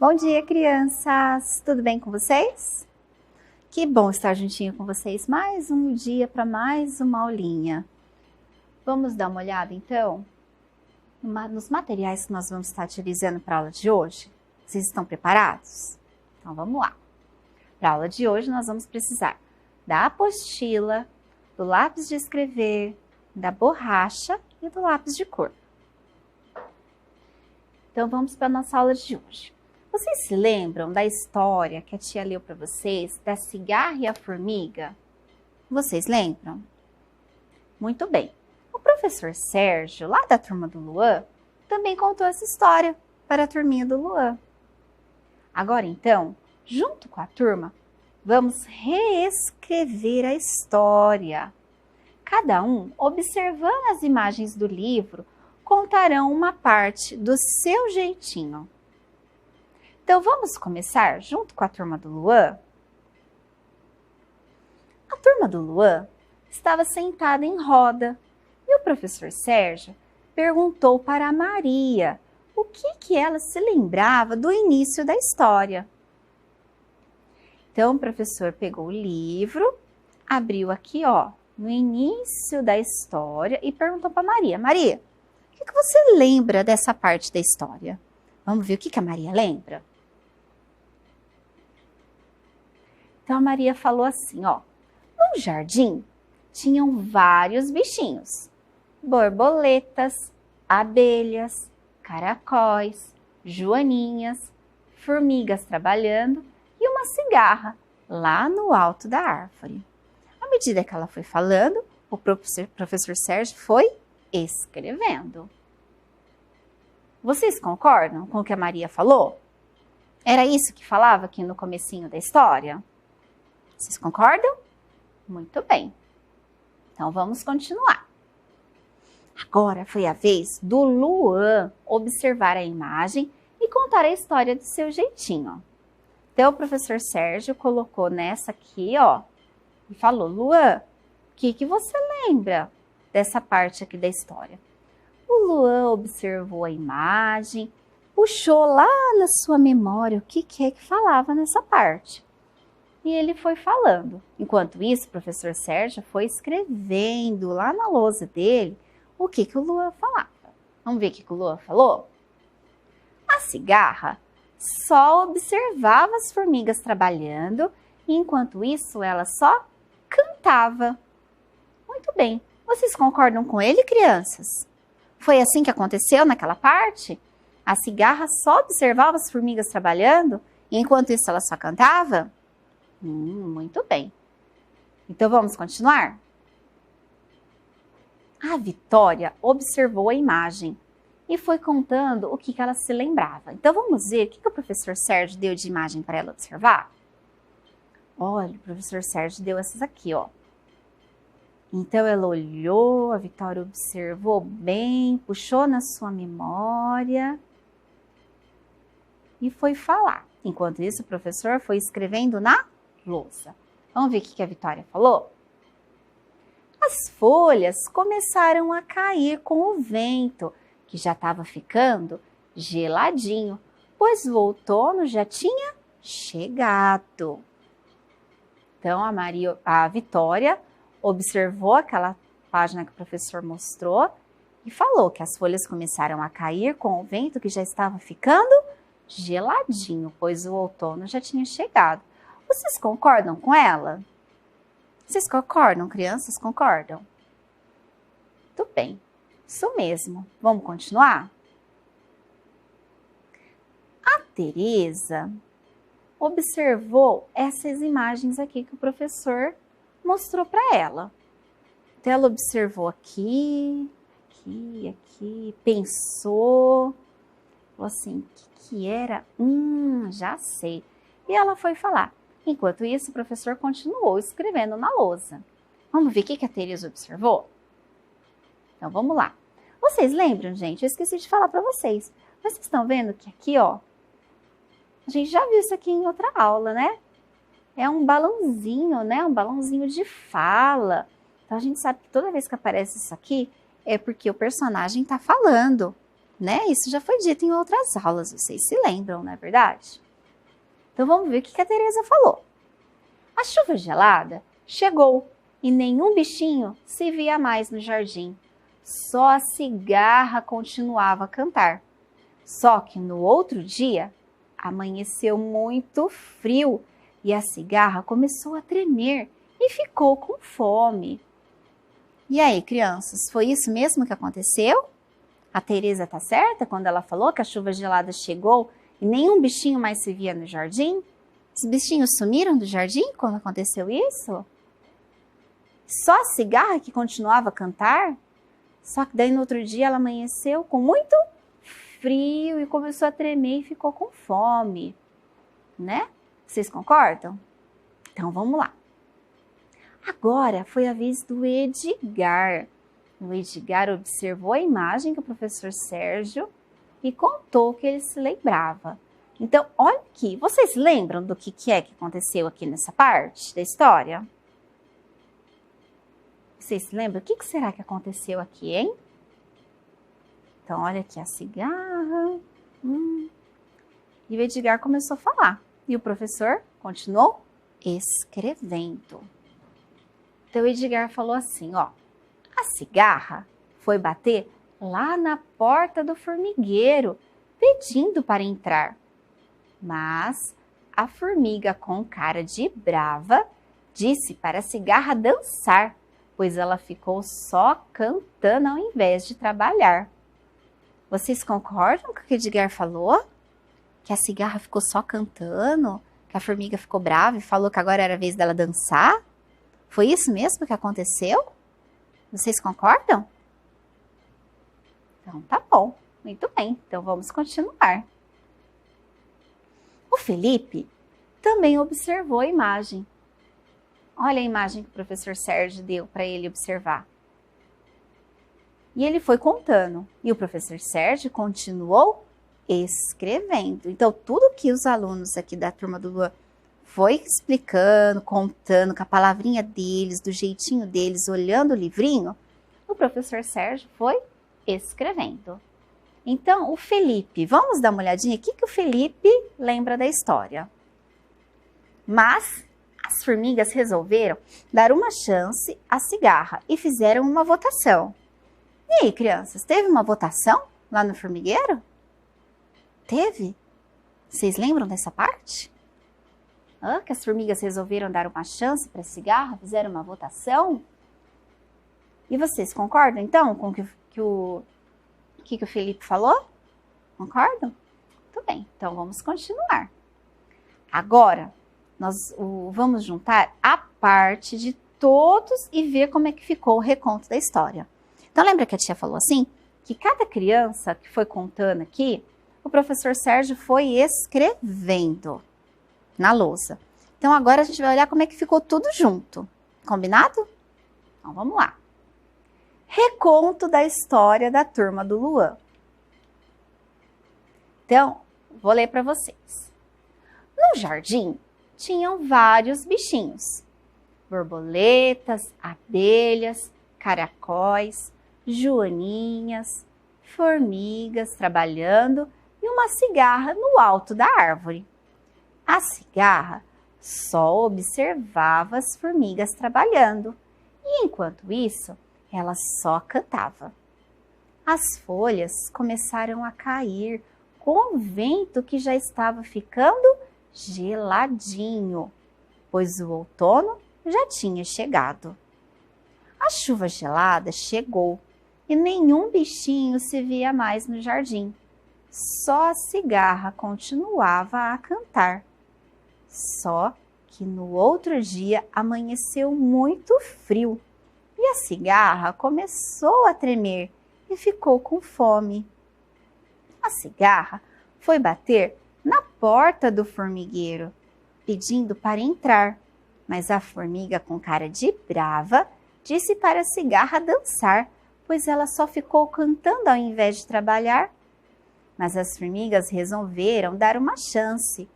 Bom dia, crianças! Tudo bem com vocês? Que bom estar juntinho com vocês mais um dia para mais uma aulinha. Vamos dar uma olhada, então, nos materiais que nós vamos estar utilizando para a aula de hoje? Vocês estão preparados? Então, vamos lá. Para a aula de hoje, nós vamos precisar da apostila, do lápis de escrever, da borracha e do lápis de cor. Então, vamos para a nossa aula de hoje. Vocês se lembram da história que a tia leu para vocês, da cigarra e a formiga? Vocês lembram? Muito bem. O professor Sérgio, lá da turma do Luan, também contou essa história para a turminha do Luan. Agora, então, junto com a turma, vamos reescrever a história. Cada um, observando as imagens do livro, contarão uma parte do seu jeitinho. Então, vamos começar junto com a turma do Luan? A turma do Luan estava sentada em roda e o professor Sérgio perguntou para a Maria o que ela se lembrava do início da história. Então, o professor pegou o livro, abriu aqui, no início da história e perguntou para a Maria: Maria, o que você lembra dessa parte da história? Vamos ver o que a Maria lembra? Então, a Maria falou assim, no jardim tinham vários bichinhos, borboletas, abelhas, caracóis, joaninhas, formigas trabalhando e uma cigarra lá no alto da árvore. À medida que ela foi falando, o professor Sérgio foi escrevendo. Vocês concordam com o que a Maria falou? Era isso que falava aqui no comecinho da história? Vocês concordam? Muito bem. Então, vamos continuar. Agora foi a vez do Luan observar a imagem e contar a história do seu jeitinho. Então, o professor Sérgio colocou nessa aqui, e falou: Luan, o que você lembra dessa parte aqui da história? O Luan observou a imagem, puxou lá na sua memória o que é que falava nessa parte. E ele foi falando. Enquanto isso, o professor Sérgio foi escrevendo lá na lousa dele o que o Luan falava. Vamos ver o que o Luan falou? A cigarra só observava as formigas trabalhando e, enquanto isso, ela só cantava. Muito bem. Vocês concordam com ele, crianças? Foi assim que aconteceu naquela parte? A cigarra só observava as formigas trabalhando e, enquanto isso, ela só cantava? Muito bem. Então, vamos continuar? A Vitória observou a imagem e foi contando o que ela se lembrava. Então, vamos ver o que o professor Sérgio deu de imagem para ela observar? Olha, o professor Sérgio deu essas aqui, Então, ela olhou, a Vitória observou bem, puxou na sua memória e foi falar. Enquanto isso, o professor foi escrevendo na lousa. Vamos ver o que a Vitória falou? As folhas começaram a cair com o vento, que já estava ficando geladinho, pois o outono já tinha chegado. Então, a Vitória observou aquela página que o professor mostrou e falou que as folhas começaram a cair com o vento, que já estava ficando geladinho, pois o outono já tinha chegado. Vocês concordam com ela? Vocês concordam, crianças? Concordam? Muito bem. Isso mesmo. Vamos continuar? A Tereza observou essas imagens aqui que o professor mostrou para ela. Então, ela observou aqui, pensou, falou assim, o que era? Já sei. E ela foi falar. Enquanto isso, o professor continuou escrevendo na lousa. Vamos ver o que a Tereza observou? Então, vamos lá. Vocês lembram, gente? Eu esqueci de falar para vocês. Mas vocês estão vendo que aqui, a gente já viu isso aqui em outra aula, né? É um balãozinho, né? Um balãozinho de fala. Então, a gente sabe que toda vez que aparece isso aqui, é porque o personagem está falando. né? Isso já foi dito em outras aulas, vocês se lembram, não é verdade? Então vamos ver o que a Teresa falou. A chuva gelada chegou e nenhum bichinho se via mais no jardim. Só a cigarra continuava a cantar. Só que no outro dia, amanheceu muito frio e a cigarra começou a tremer e ficou com fome. E aí, crianças, foi isso mesmo que aconteceu? A Teresa tá certa quando ela falou que a chuva gelada chegou e nenhum bichinho mais se via no jardim? Os bichinhos sumiram do jardim quando aconteceu isso? Só a cigarra que continuava a cantar? Só que daí no outro dia ela amanheceu com muito frio e começou a tremer e ficou com fome, né? Vocês concordam? Então vamos lá. Agora foi a vez do Edgar. O Edgar observou a imagem que o professor Sérgio e contou que ele se lembrava. Então, olha aqui, vocês lembram do que é que aconteceu aqui nessa parte da história? Vocês se lembram? O que será que aconteceu aqui, hein? Então, olha aqui a cigarra. E o Edgar começou a falar. E o professor continuou escrevendo. Então, o Edgar falou assim, ó. A cigarra foi bater lá na porta do formigueiro, pedindo para entrar. Mas a formiga, com cara de brava, disse para a cigarra dançar, pois ela ficou só cantando ao invés de trabalhar. Vocês concordam com o que o Edgar falou? Que a cigarra ficou só cantando? Que a formiga ficou brava e falou que agora era a vez dela dançar? Foi isso mesmo que aconteceu? Vocês concordam? Então tá bom, muito bem, então vamos continuar. O Felipe também observou a imagem. Olha a imagem que o professor Sérgio deu para ele observar. E ele foi contando, e o professor Sérgio continuou escrevendo. Então tudo que os alunos aqui da turma do Lua foi explicando, contando com a palavrinha deles, do jeitinho deles, olhando o livrinho, o professor Sérgio foi escrevendo. Então, o Felipe, vamos dar uma olhadinha? O que o Felipe lembra da história? Mas as formigas resolveram dar uma chance à cigarra e fizeram uma votação. E aí, crianças, teve uma votação lá no formigueiro? Teve? Vocês lembram dessa parte? Que as formigas resolveram dar uma chance para a cigarra, fizeram uma votação. E vocês concordam, então, com o que o Felipe falou? Concordam? Muito bem, então vamos continuar. Agora, nós vamos juntar a parte de todos e ver como é que ficou o reconto da história. Então, lembra que a tia falou assim? Que cada criança que foi contando aqui, o professor Sérgio foi escrevendo na lousa. Então, agora a gente vai olhar como é que ficou tudo junto. Combinado? Então, vamos lá. Reconto da história da turma do Luan. Então, vou ler para vocês. No jardim, tinham vários bichinhos. Borboletas, abelhas, caracóis, joaninhas, formigas trabalhando e uma cigarra no alto da árvore. A cigarra só observava as formigas trabalhando e, enquanto isso, ela só cantava. As folhas começaram a cair com o vento que já estava ficando geladinho, pois o outono já tinha chegado. A chuva gelada chegou e nenhum bichinho se via mais no jardim. Só a cigarra continuava a cantar. Só que no outro dia amanheceu muito frio e a cigarra começou a tremer e ficou com fome. A cigarra foi bater na porta do formigueiro, pedindo para entrar, mas a formiga, com cara de brava, disse para a cigarra dançar, pois ela só ficou cantando ao invés de trabalhar. Mas as formigas resolveram dar uma chance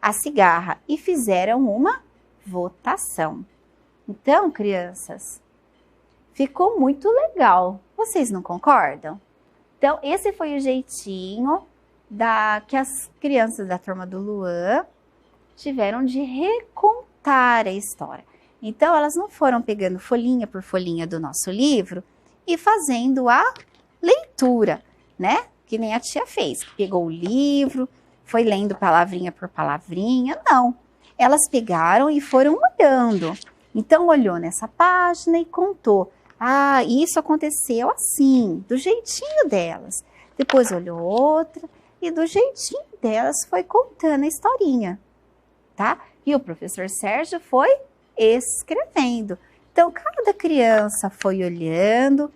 à cigarra e fizeram uma votação. Então, crianças, ficou muito legal. Vocês não concordam? Então, esse foi o jeitinho que as crianças da turma do Luan tiveram de recontar a história. Então, elas não foram pegando folhinha por folhinha do nosso livro e fazendo a leitura, né? Que nem a tia fez, que pegou o livro, foi lendo palavrinha por palavrinha. Não, elas pegaram e foram olhando. Então, olhou nessa página e contou. Ah, isso aconteceu assim, do jeitinho delas. Depois olhou outra e do jeitinho delas foi contando a historinha, tá? E o professor Sérgio foi escrevendo. Então, cada criança foi olhando,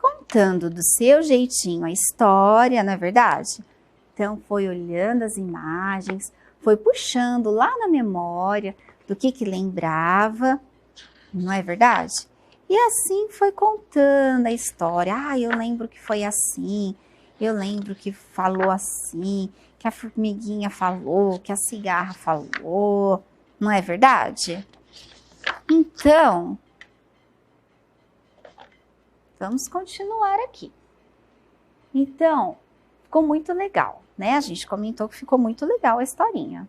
contando do seu jeitinho a história, não é verdade? Então, foi olhando as imagens, foi puxando lá na memória do que lembrava, não é verdade? E assim foi contando a história. Ah, eu lembro que foi assim, eu lembro que falou assim, que a formiguinha falou, que a cigarra falou, não é verdade? Então, vamos continuar aqui. Então, ficou muito legal, né? A gente comentou que ficou muito legal a historinha.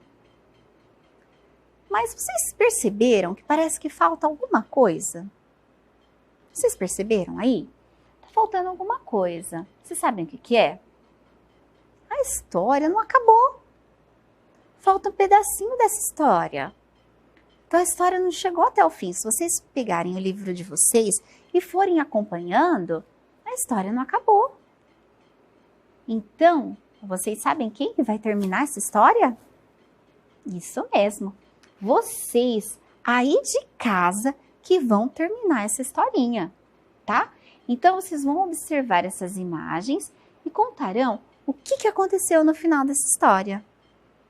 Mas vocês perceberam que parece que falta alguma coisa? Vocês perceberam aí? Tá faltando alguma coisa. Vocês sabem o que é? A história não acabou. Falta um pedacinho dessa história. Então a história não chegou até o fim. Se vocês pegarem o livro de vocês e forem acompanhando, a história não acabou. Então, vocês sabem quem que vai terminar essa história? Isso mesmo. Vocês aí de casa que vão terminar essa historinha, tá? Então, vocês vão observar essas imagens e contarão o que aconteceu no final dessa história.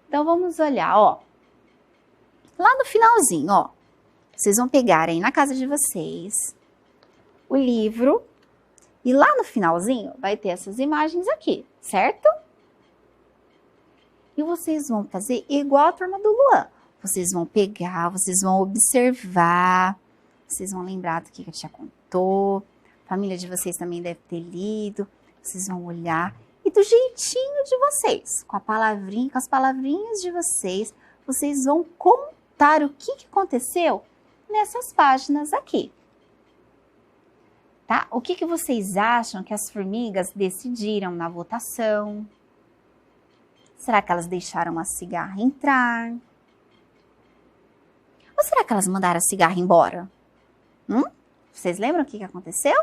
Então, vamos olhar, ó. Lá no finalzinho, ó. Vocês vão pegar aí na casa de vocês o livro e lá no finalzinho vai ter essas imagens aqui, certo? E vocês vão fazer igual a turma do Luan. Vocês vão pegar, vocês vão observar, vocês vão lembrar do que a tia contou, a família de vocês também deve ter lido, vocês vão olhar e do jeitinho de vocês, com a palavrinha, com as palavrinhas de vocês, vocês vão contar o que aconteceu nessas páginas aqui. Tá? O que vocês acham que as formigas decidiram na votação? Será que elas deixaram a cigarra entrar? Ou será que elas mandaram a cigarra embora? Vocês lembram o que aconteceu?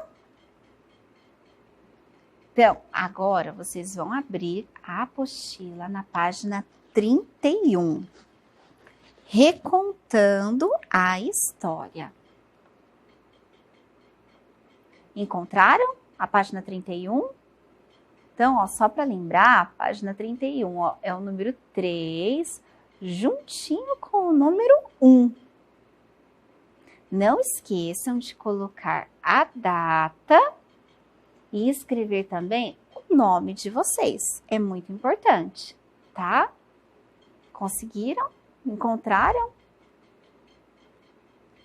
Então, agora vocês vão abrir a apostila na página 31, recontando a história. Encontraram a página 31? Então, ó, só para lembrar, a página 31 ó, é o número 3, juntinho com o número 1. Não esqueçam de colocar a data e escrever também o nome de vocês. É muito importante, tá? Conseguiram? Encontraram?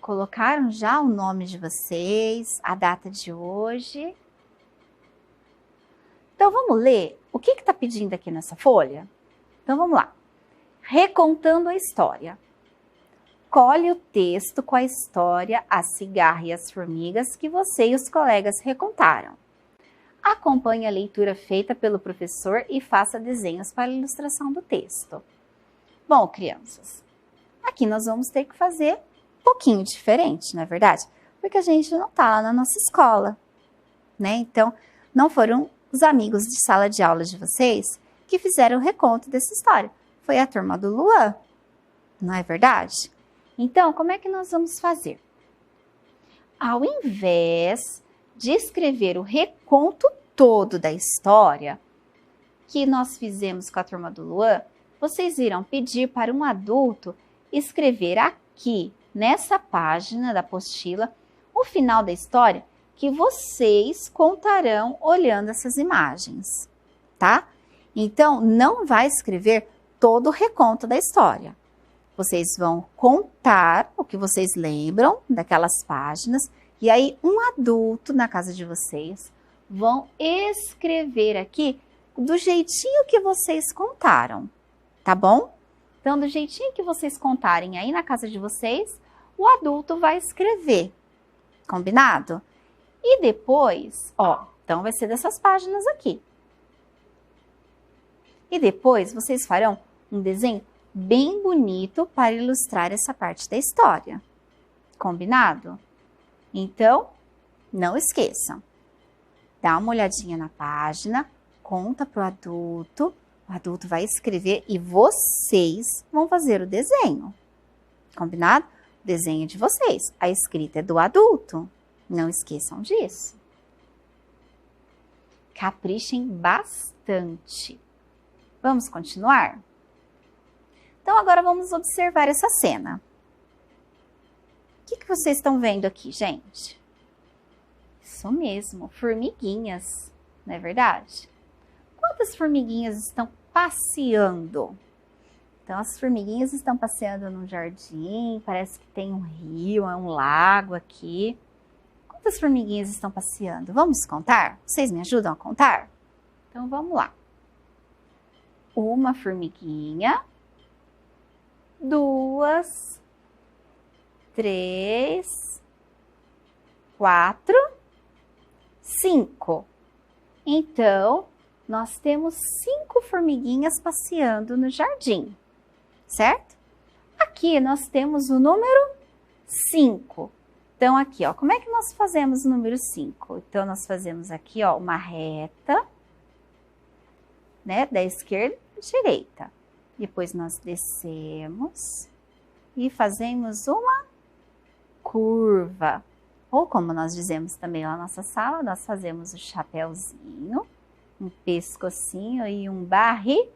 Colocaram já o nome de vocês, a data de hoje? Então, vamos ler o que está pedindo aqui nessa folha? Então, vamos lá. Recontando a história. Colhe o texto com a história, a cigarra e as formigas que você e os colegas recontaram. Acompanhe a leitura feita pelo professor e faça desenhos para a ilustração do texto. Bom, crianças, aqui nós vamos ter que fazer um pouquinho diferente, não é verdade? Porque a gente não está lá na nossa escola, né? Então, não foram os amigos de sala de aula de vocês que fizeram o reconto dessa história. Foi a turma do Luan, não é verdade? Então, como é que nós vamos fazer? Ao invés de escrever o reconto todo da história que nós fizemos com a turma do Luan, vocês irão pedir para um adulto escrever aqui, nessa página da apostila, o final da história que vocês contarão olhando essas imagens, tá? Então, não vai escrever todo o reconto da história. Vocês vão contar o que vocês lembram daquelas páginas e aí um adulto na casa de vocês vão escrever aqui do jeitinho que vocês contaram, tá bom? Então, do jeitinho que vocês contarem aí na casa de vocês, o adulto vai escrever, combinado? E depois, ó, então vai ser dessas páginas aqui. E depois vocês farão um desenho bem bonito para ilustrar essa parte da história, combinado? Então, não esqueçam, dá uma olhadinha na página, conta para o adulto vai escrever e vocês vão fazer o desenho, combinado? O desenho é de vocês, a escrita é do adulto, não esqueçam disso. Caprichem bastante. Vamos continuar? Então, agora vamos observar essa cena. O que vocês estão vendo aqui, gente? Isso mesmo, formiguinhas, não é verdade? Quantas formiguinhas estão passeando? Então, as formiguinhas estão passeando num jardim, parece que tem um rio, um lago aqui. Quantas formiguinhas estão passeando? Vamos contar? Vocês me ajudam a contar? Então, vamos lá. Uma formiguinha, 2, 3, 4, 5. Então, nós temos 5 formiguinhas passeando no jardim, certo? Aqui nós temos o número 5. Então, aqui, ó, como é que nós fazemos o número 5? Então, nós fazemos aqui, ó, uma reta, né, da esquerda à direita. Depois nós descemos e fazemos uma curva. Ou como nós dizemos também lá na nossa sala, nós fazemos o chapéuzinho, um pescocinho e um barrigão.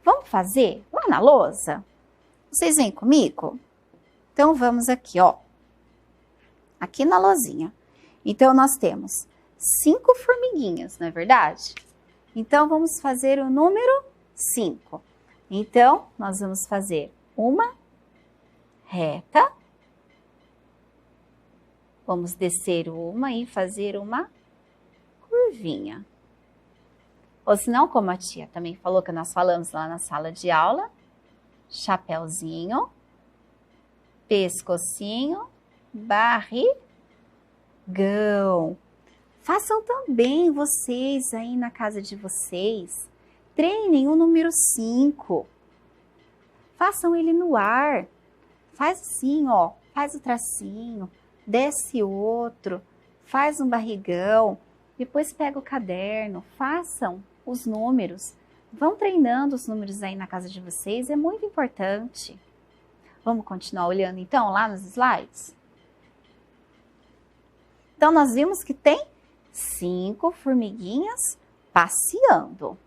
Vamos fazer lá na lousa? Vocês vêm comigo? Então, vamos aqui, ó. Aqui na lousinha. Então, nós temos 5 formiguinhas, não é verdade? Então, vamos fazer o número 5. Então, nós vamos fazer uma reta. Vamos descer uma e fazer uma curvinha. Ou se não, como a tia também falou que nós falamos lá na sala de aula, chapéuzinho, pescocinho, barrigão. Façam também vocês aí na casa de vocês. Treinem o número 5. Façam ele no ar. Faz assim, ó. Faz o tracinho, desce outro, faz um barrigão. Depois pega o caderno, façam os números. Vão treinando os números aí na casa de vocês, é muito importante. Vamos continuar olhando então lá nos slides? Então, nós vimos que tem 5 formiguinhas passeando.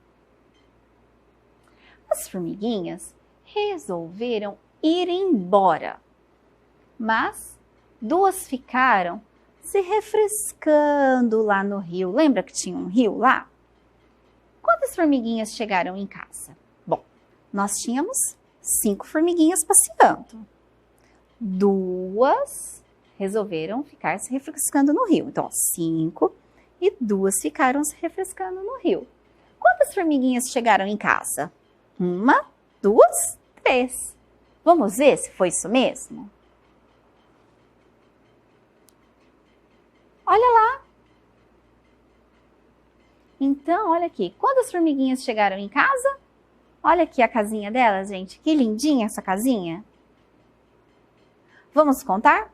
As formiguinhas resolveram ir embora, mas 2 ficaram se refrescando lá no rio. Lembra que tinha um rio lá? Quantas formiguinhas chegaram em casa? Bom, nós tínhamos 5 formiguinhas passeando. 2 resolveram ficar se refrescando no rio. Então, 5 e 2 ficaram se refrescando no rio. Quantas formiguinhas chegaram em casa? 1, 2, 3. Vamos ver se foi isso mesmo? Olha lá. Então, olha aqui. Quantas formiguinhas chegaram em casa? Olha aqui a casinha delas, gente. Que lindinha essa casinha. Vamos contar?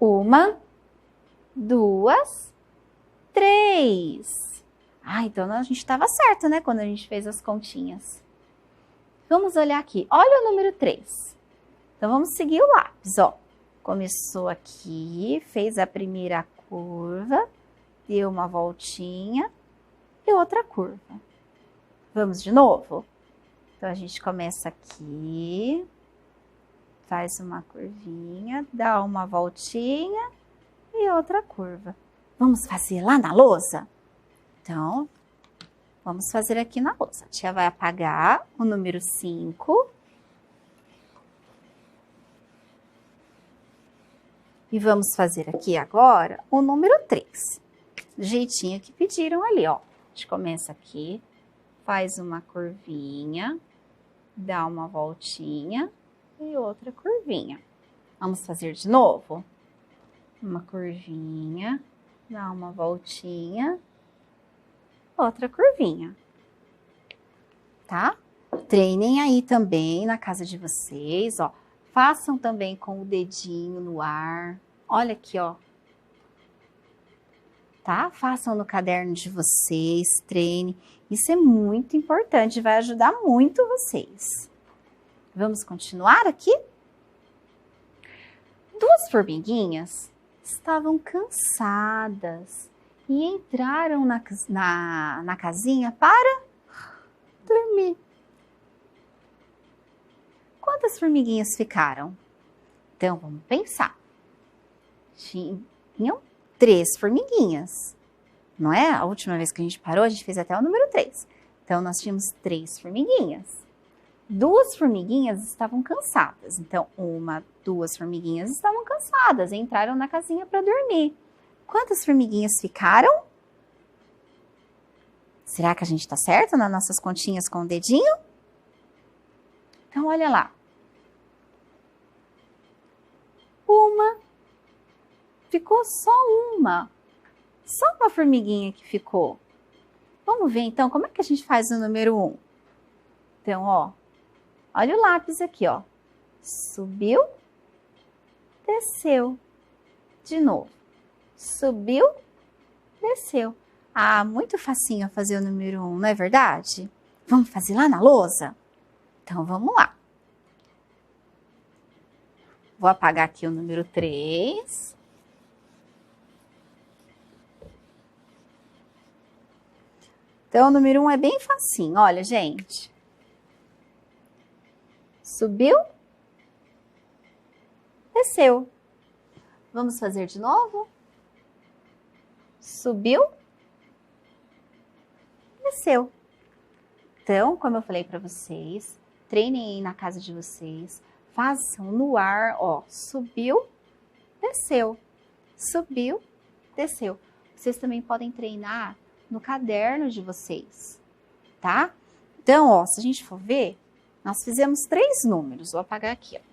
1, 2, 3. Ah, então a gente estava certo, né? Quando a gente fez as continhas. Vamos olhar aqui. Olha o número 3. Então, vamos seguir o lápis, ó. Começou aqui, fez a primeira curva, deu uma voltinha e outra curva. Vamos de novo? Então, a gente começa aqui, faz uma curvinha, dá uma voltinha e outra curva. Vamos fazer lá na lousa? Então, vamos fazer aqui na lousa. A tia vai apagar o número 5. E vamos fazer aqui agora o número 3. Do jeitinho que pediram ali, ó. A gente começa aqui, faz uma curvinha, dá uma voltinha e outra curvinha. Vamos fazer de novo? Uma curvinha, dá uma voltinha, outra curvinha. Tá? Treinem aí também na casa de vocês, ó. Façam também com o dedinho no ar. Olha aqui, ó. Tá? Façam no caderno de vocês, treinem. Isso é muito importante, vai ajudar muito vocês. Vamos continuar aqui? Duas formiguinhas estavam cansadas e entraram na casinha para dormir. Quantas formiguinhas ficaram? Então, vamos pensar. Tinham 3 formiguinhas, não é? A última vez que a gente parou, a gente fez até o número 3. Então, nós tínhamos 3 formiguinhas. 2 formiguinhas estavam cansadas. Então, 1, 2 formiguinhas estavam cansadas e entraram na casinha para dormir. Quantas formiguinhas ficaram? Será que a gente está certo nas nossas continhas com o dedinho? Então, olha lá. 1. Ficou só uma. Só uma formiguinha que ficou. Vamos ver, então, como é que a gente faz o número 1? Então, ó. Olha o lápis aqui, ó. Subiu, desceu. De novo. Subiu, desceu. Ah, muito facinho fazer o número 1, não é verdade? Vamos fazer lá na lousa? Então, vamos lá. Vou apagar aqui o número 3. Então, o número 1 é bem facinho. Olha, gente. Subiu, desceu. Vamos fazer de novo? Subiu, desceu. Então, como eu falei para vocês, treinem aí na casa de vocês, façam no ar, ó, subiu, desceu, subiu, desceu. Vocês também podem treinar no caderno de vocês, tá? Então, ó, se a gente for ver, nós fizemos 3 números. Vou apagar aqui, ó.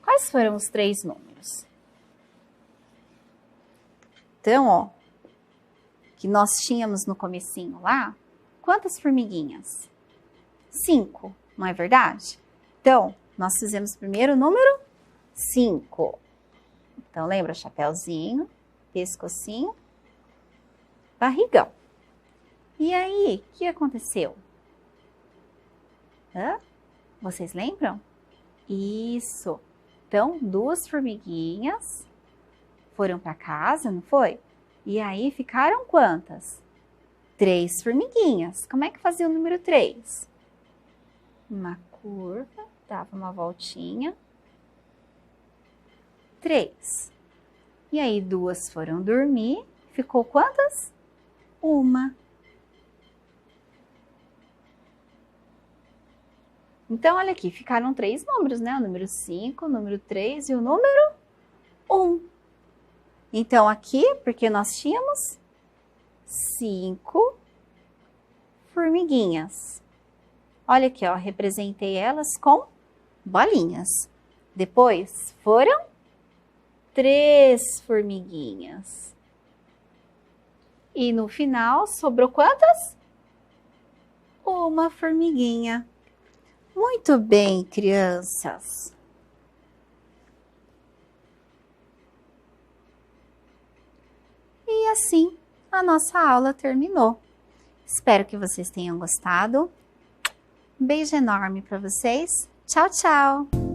Quais foram os 3 números? Então, ó, que nós tínhamos no comecinho lá, quantas formiguinhas? 5, não é verdade? Então, nós fizemos primeiro o número 5. Então, lembra? Chapeuzinho, pescocinho, barrigão. E aí, o que aconteceu? Hã? Vocês lembram? Isso. Então, 2 formiguinhas foram para casa, não foi? E aí ficaram quantas? 3 formiguinhas. Como é que fazia o número 3? Uma curva, dava uma voltinha. 3. E aí 2 foram dormir. Ficou quantas? 1. Então, olha aqui, ficaram 3 números, né? O número 5, o número 3 e o número 1. Então, aqui, porque nós tínhamos 5 formiguinhas. Olha aqui, ó, representei elas com bolinhas. Depois, foram 3 formiguinhas. E no final, sobrou quantas? 1 formiguinha. Muito bem, crianças. E assim, a nossa aula terminou. Espero que vocês tenham gostado. Um beijo enorme para vocês. Tchau, tchau!